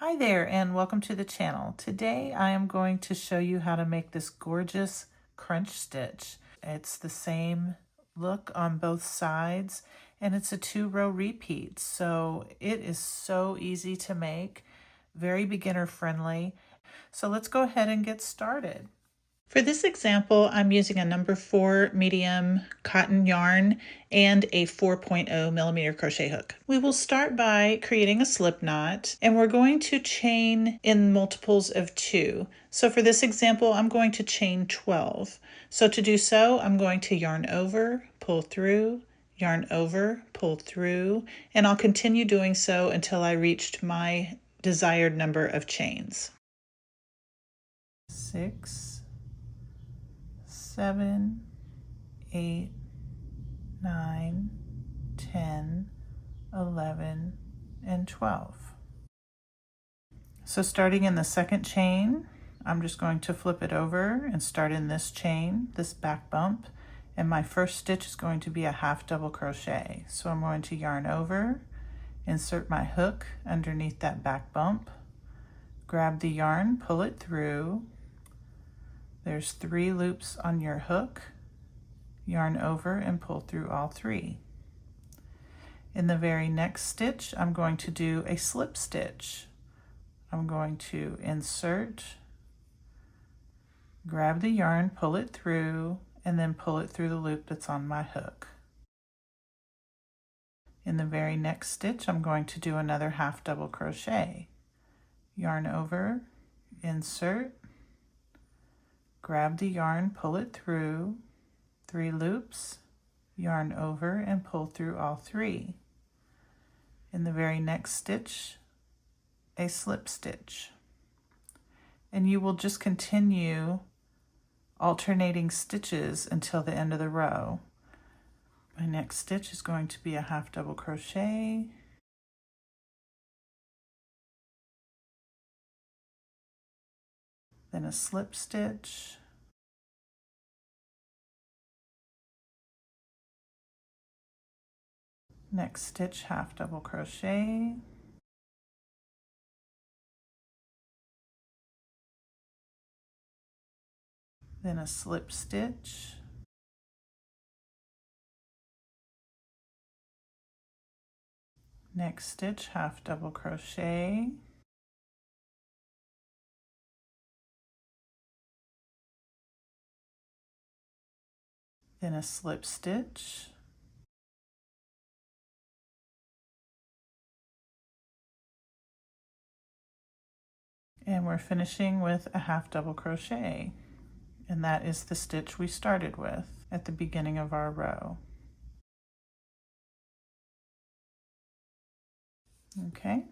Hi there and welcome to the channel. Today I am going to show you how to make this gorgeous crunch stitch. It's the same look on both sides and it's a 2-row repeat. So it is so easy to make, very beginner friendly. So let's go ahead and get started. For this example, I'm using a number 4 medium cotton yarn and a 4.0 millimeter crochet hook. We will start by creating a slip knot, and we're going to chain in multiples of 2. So for this example, I'm going to chain 12. So to do so, I'm going to yarn over, pull through, yarn over, pull through, and I'll continue doing so until I reached my desired number of chains. 6, 7, 8, 9, 10, 11, and 12. So starting in the second chain, I'm just going to flip it over and start in this chain, this back bump, and my first stitch is going to be a half double crochet. So I'm going to yarn over, insert my hook underneath that back bump, grab the yarn, pull it through. There's 3 loops on your hook. Yarn over and pull through all 3. In the very next stitch, I'm going to do a slip stitch. I'm going to insert, grab the yarn, pull it through, and then pull it through the loop that's on my hook. In the very next stitch, I'm going to do another half double crochet. Yarn over, insert, grab the yarn, pull it through, 3 loops, yarn over and pull through all 3. In the very next stitch, a slip stitch. And you will just continue alternating stitches until the end of the row. My next stitch is going to be a half double crochet, then a slip stitch, next stitch half double crochet, then a slip stitch, next stitch half double crochet, then a slip stitch, and we're finishing with a half double crochet, and that is the stitch we started with at the beginning of our row. Okay,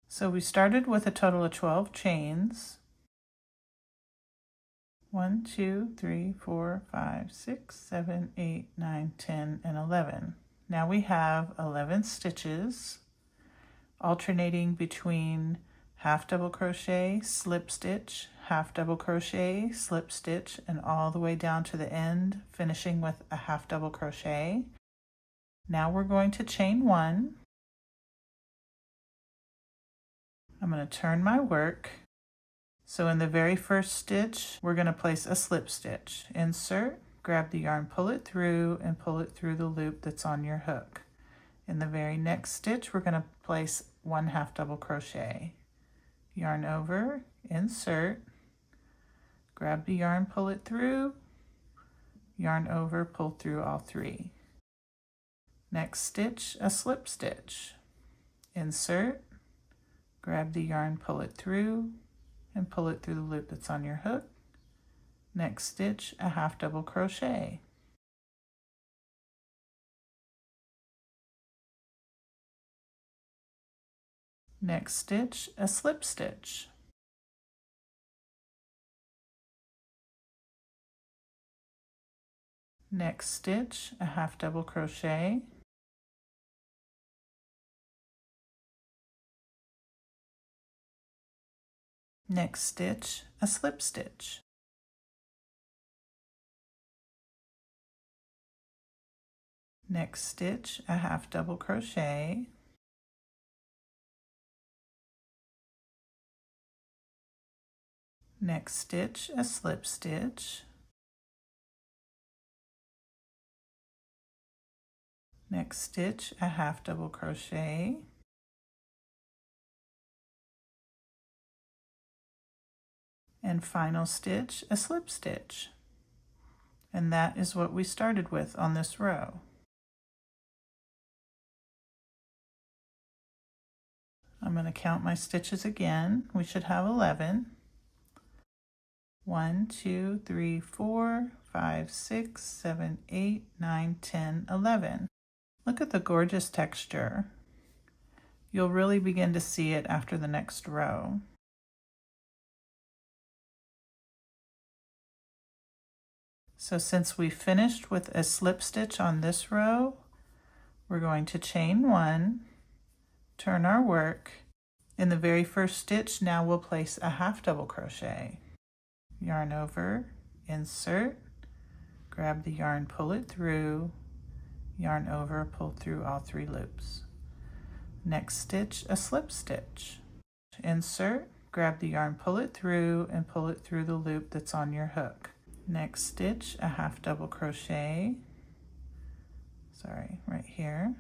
so we started with a total of 12 chains. 1, 2, 3, 4, 5, 6, 7, 8, 9, 10, and 11. Now we have 11 stitches alternating between half double crochet, slip stitch, half double crochet, slip stitch, and all the way down to the end, finishing with a half double crochet. Now we're going to chain 1. I'm going to turn my work. So in the very first stitch, we're going to place a slip stitch. Insert, grab the yarn, pull it through, and pull it through the loop that's on your hook. In the very next stitch, we're going to place 1 half double crochet. Yarn over, insert, grab the yarn, pull it through, yarn over, pull through all 3. Next stitch, a slip stitch. Insert, grab the yarn, pull it through, and pull it through the loop that's on your hook. Next stitch, a half double crochet. Next stitch, a slip stitch. Next stitch, a half double crochet. Next stitch, a slip stitch. Next stitch, a half double crochet. Next stitch, a slip stitch. Next stitch, a half double crochet. And final stitch, a slip stitch. And that is what we started with on this row. I'm going to count my stitches again. We should have 11. 1, 2, 3, 4, 5, 6, 7, 8, 9, 10, 11. Look at the gorgeous texture. You'll really begin to see it after the next row. So since we finished with a slip stitch on this row, we're going to chain 1, turn our work. In the very first stitch, now we'll place a half double crochet. Yarn over, insert, grab the yarn, pull it through, yarn over, pull through all 3 loops. Next stitch, a slip stitch. Insert, grab the yarn, pull it through, and pull it through the loop that's on your hook. Next stitch, a half double crochet. Sorry, right here.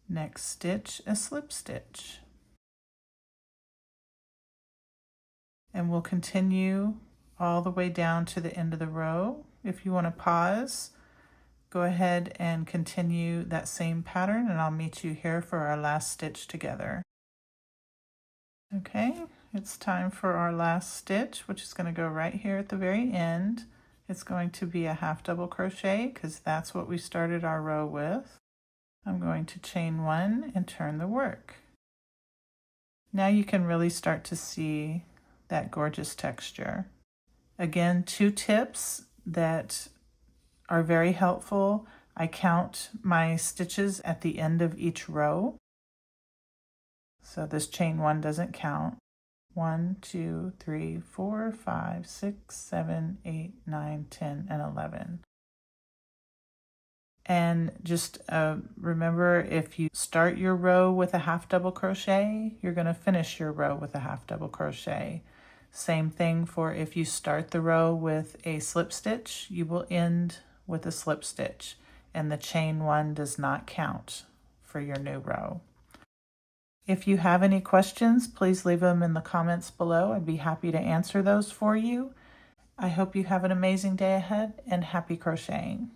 Next stitch, a slip stitch. And we'll continue all the way down to the end of the row. If you want to pause, go ahead and continue that same pattern, and I'll meet you here for our last stitch together. Okay, it's time for our last stitch, which is going to go right here at the very end. It's going to be a half double crochet because that's what we started our row with. I'm going to chain 1 and turn the work. Now you can really start to see that gorgeous texture. Again, 2 tips that are very helpful. I count my stitches at the end of each row. So this chain 1 doesn't count. 1, 2, 3, 4, 5, 6, 7, 8, 9, 10, and 11. And just remember, if you start your row with a half double crochet, you're going to finish your row with a half double crochet. Same thing for if you start the row with a slip stitch, you will end with a slip stitch, and the chain 1 does not count for your new row. If you have any questions, please leave them in the comments below. I'd be happy to answer those for you. I hope you have an amazing day ahead, and happy crocheting.